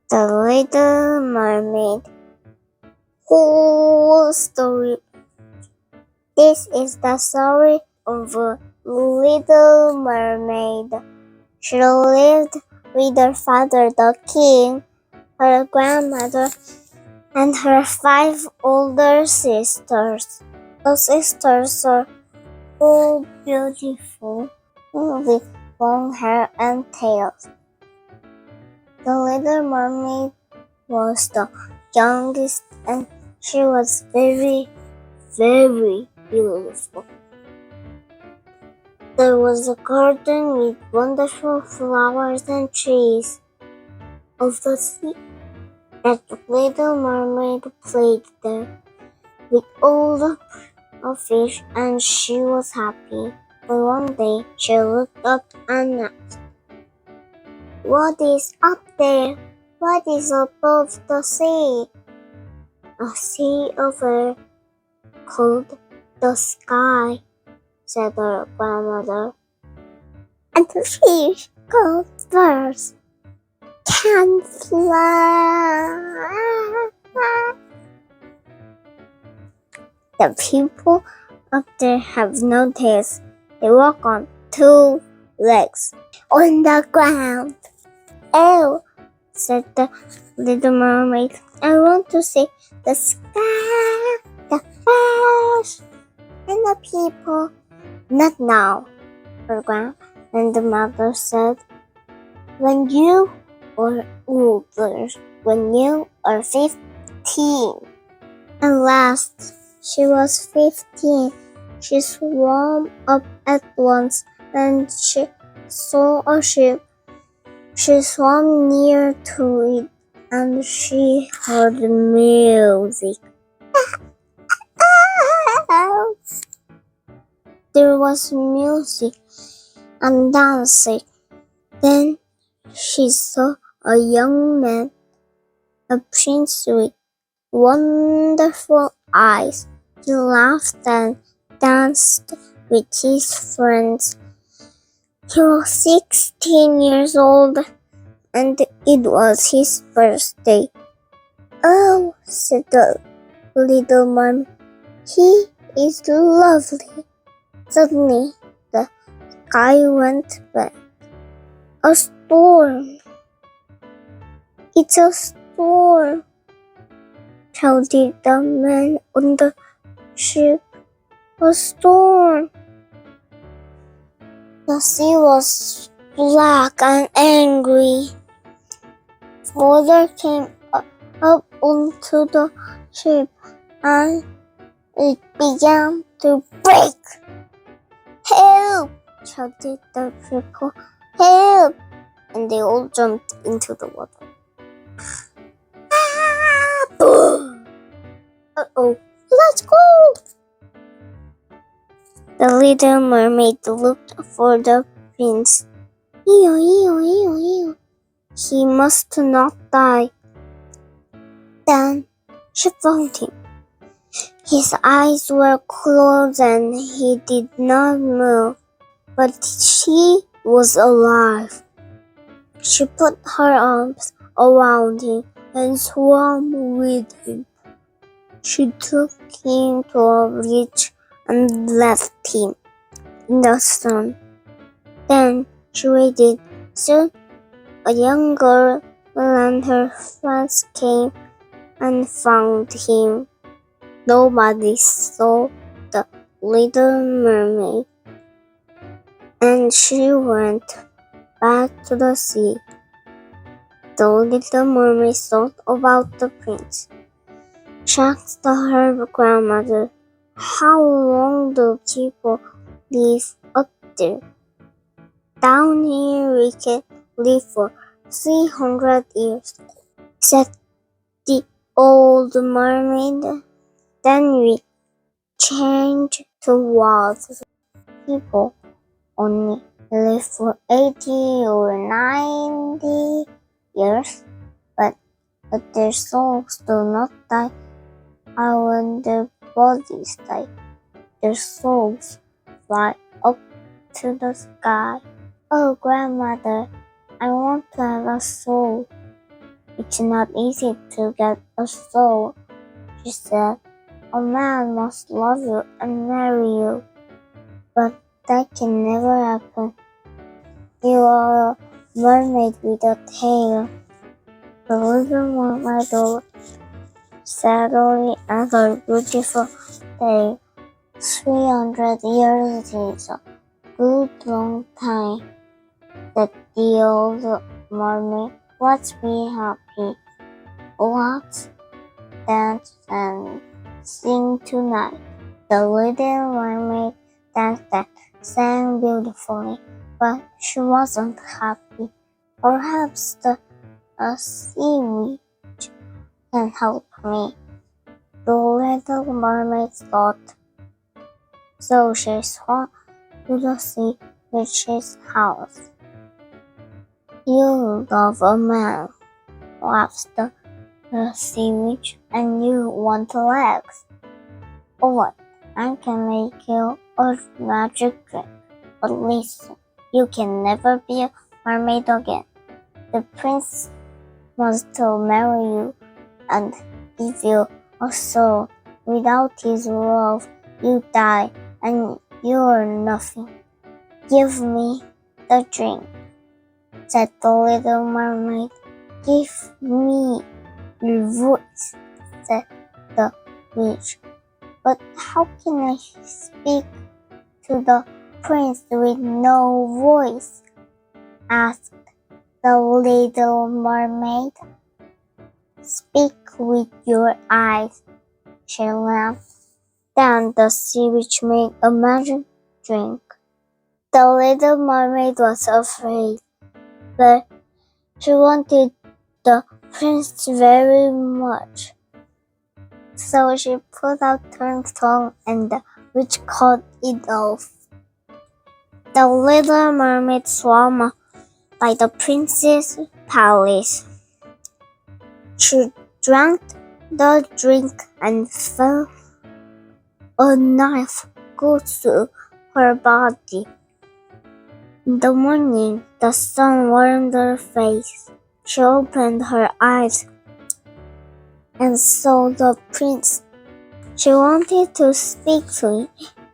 The Little Mermaid. Whole story. This is the story of a little mermaid. She lived with her father, the king, her grandmother, and her 5 older sisters. The sisters are all beautiful, with long hair and tails. The little mermaid was the youngest, and she was very, very beautiful. There was a garden with wonderful flowers and trees of the sea, and the little mermaid played there with all the fish, and she was happy. But one day she looked up and asked, "What is up there? What is above the sea?" "A sea of air called the sky," said her grandmother. "And the fish called birds can fly." The people up there have no tails. They walk on 2 legs on the ground. "Oh," said the little mermaid, "I want to see the sky, the fish, and the people." "Not now," her grandmother said. "When you are older, when you are 15. At last, she was 15. She swam up at once, and she saw a ship. She swam near to it, and she heard music. There was music and dancing. Then she saw a young man, a prince with wonderful eyes. He laughed and danced with his friends. He was 16 years old, and it was his birthday. "Oh," said the little mermaid, "he is lovely." Suddenly, the sky went black. "A storm! It's a storm!" shouted the man on the ship. "A storm!" The sea was black and angry. Water came up onto the ship, and it began to break. "Help!" shouted the people. "Help!" And they all jumped into the water. Boom! Uh-oh, let's go! The little mermaid looked for the prince. Ew, ew, ew, ew. He must not die. Then she found him. His eyes were closed and he did not move, but she was alive. She put her arms around him and swam with him. She took him to a beach and left him in the sun. Then she waited. Soon a young girl and her friends came and found him. Nobody saw the little mermaid, and she went back to the sea. The little mermaid thought about the prince. She asked her grandmother, "How long do people live up there?" "Down here we can live for 300 years, said the old mermaid. Then we change to wild people only live for 80 or 90 years, but their souls do not die. When their bodies die, their souls fly up to the sky." "Oh, grandmother, I want to have a soul," It's not easy to get a soul, she said. A man must love you and marry you, but that can never happen. You are a mermaid with a tail. The little mermaid looked sadly at her beautiful tail. 300 years is a good long time, said the old mermaid. Let's be happy. Let's dance and sing tonight. The little mermaid danced and sang beautifully, but she wasn't happy. Perhaps the seaweed can help me, the little mermaid thought. So she swam to the sea witch's house. You love a man, laughs the sea witch, and you want legs. Alright, I can make you a magic drink. But listen, you can never be a mermaid again. The prince must marry you and give you a soul. Without his love, you die and you're nothing. Give me the drink, said the little mermaid. Give me your voice, said the witch. But how can I speak to the prince with no voice? Asked the little mermaid. Speak with your eyes, she laughed. Then the sea witch made a magic drink. The little mermaid was afraid, but she wanted the prince very much. So she put out her tongue and the witch cut it off. The little mermaid swam by the prince's palace. She drank the drink and felt a knife go through her body. In the morning, the sun warmed her face. She opened her eyes and saw the prince. She wanted to speak to him,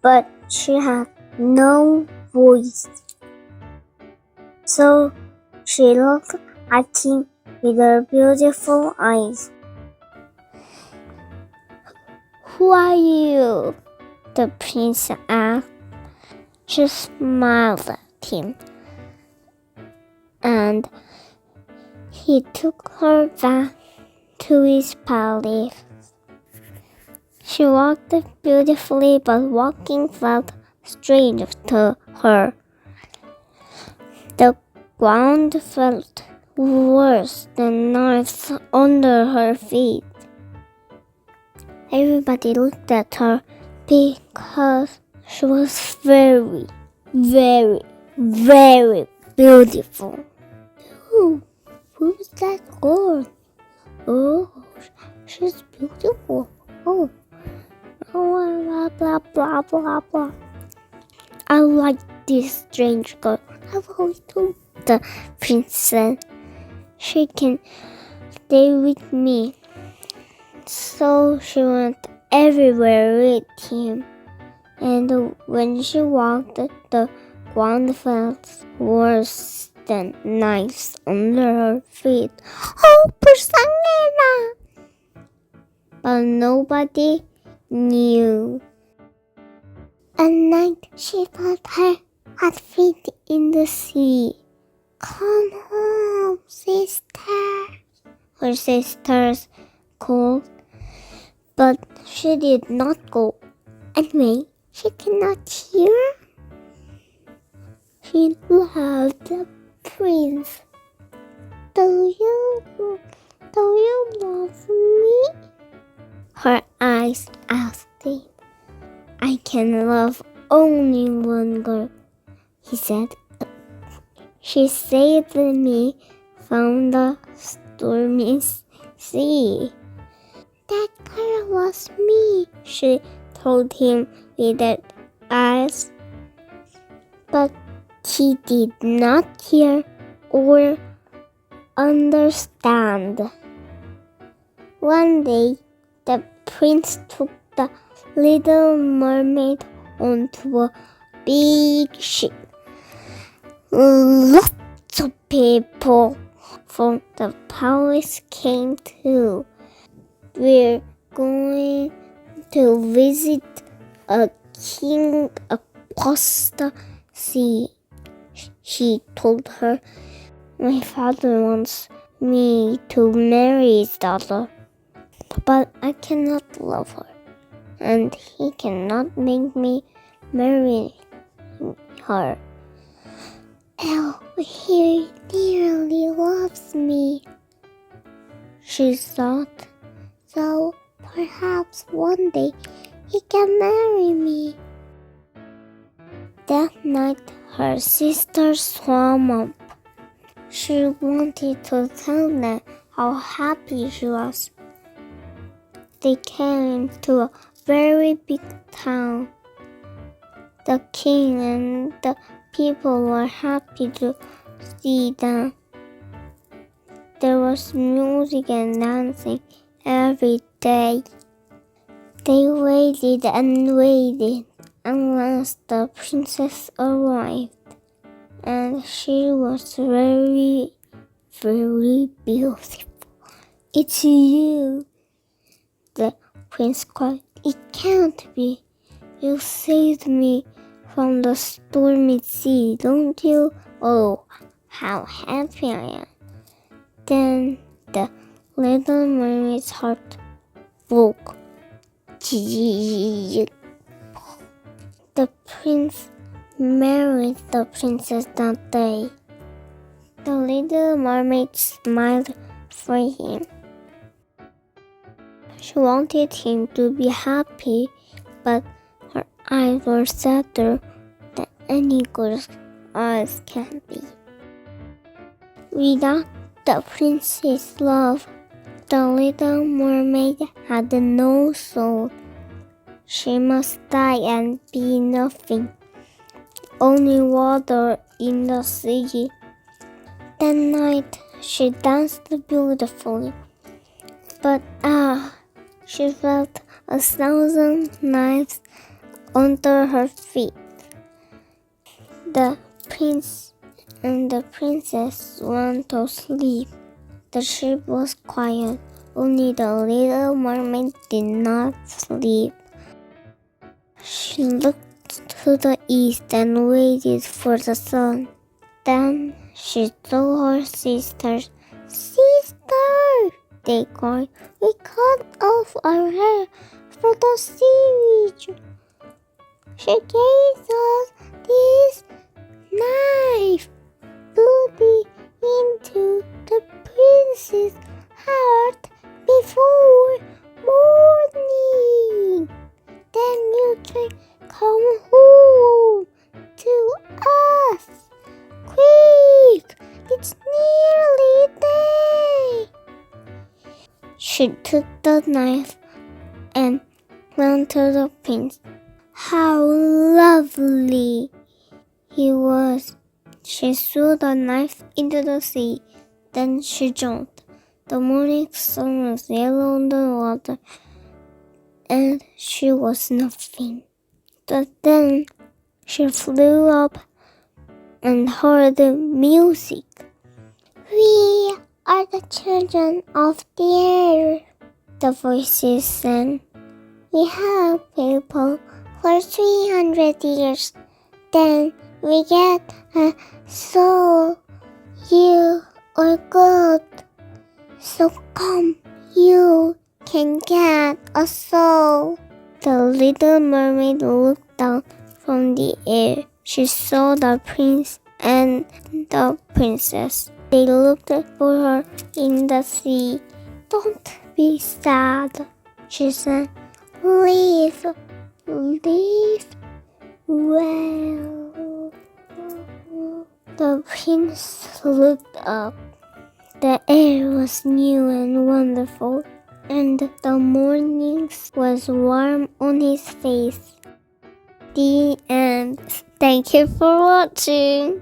but she had no voice. So she looked at him with her beautiful eyes. Who are you? The prince asked. She smiled at him, and he took her back to his palace. She walked beautifully, but walking felt strange to her. The ground felt worse than knives under her feet. Everybody looked at her because she was very, very, very beautiful. Oh, who's that girl? Oh, she's beautiful. Oh, blah, blah, blah, blah, blah. I like this strange girl. I will too, the princess. She can stay with me. So she went everywhere with him. And when she walked, the ground felt worse than knives under her feet. Oh, 불쌍해라! But nobody knew. At night, she felt her hot feet in the sea. Come home, sister, her sisters called. But she did not go. Anyway, she cannot hear. She loved the prince. Do you love me? Her eyes asked him. I can love only one girl, he said. She saved me from the stormy sea. That girl was me, she told him with her eyes. But he did not hear or understand. One day, the prince took the little mermaid onto a big ship. Lots of people from the palace came too. We're going to visit a king across the sea, she told her. My father wants me to marry his daughter, but I cannot love her, and he cannot make me marry her. Oh, he dearly loves me, she thought, so perhaps one day he can marry me. That night, her sisters swam up. She wanted to tell them how happy she was. They came to a very big town. The king and the people were happy to see them. There was music and dancing every day. They waited and waited, and once the princess arrived, and she was very, very beautiful. It's you, the prince cried. It can't be. You saved me from the stormy sea, don't you? Oh, how happy I am. Then the little mermaid's heart broke. The prince married the princess that day. The little mermaid smiled for him. She wanted him to be happy, but her eyes were sadder than any girl's eyes can be. Without the prince's love, the little mermaid had no soul. She must die and be nothing, only water in the sea. That night she danced beautifully, but she felt 1,000 knives under her feet. The prince and the princess went to sleep. The ship was quiet, only the little mermaid did not sleep. She looked to the east and waited for the sun. Then she saw her sisters. Sister! They cried. We cut off our hair for the seaweed. She gave us this knife. Put it into the prince's heart before morning. Then you can come home to us. Quick! It's nearly day. She took the knife and went to the prince. How lovely he was. She threw the knife into the sea. Then she jumped. The morning sun was yellow on the water, and she was nothing. But then she flew up and heard the music. We are the children of the air, the voices sang. We have people for 300 years. Then we get a soul. You are good. So come, you can get a soul. The little mermaid looked down from the air. She saw the prince and the princess. They looked for her in the sea. Don't be sad, she said. Live well. The prince looked up. The air was new and wonderful, and the morning was warm on his face. The end. Thank you for watching.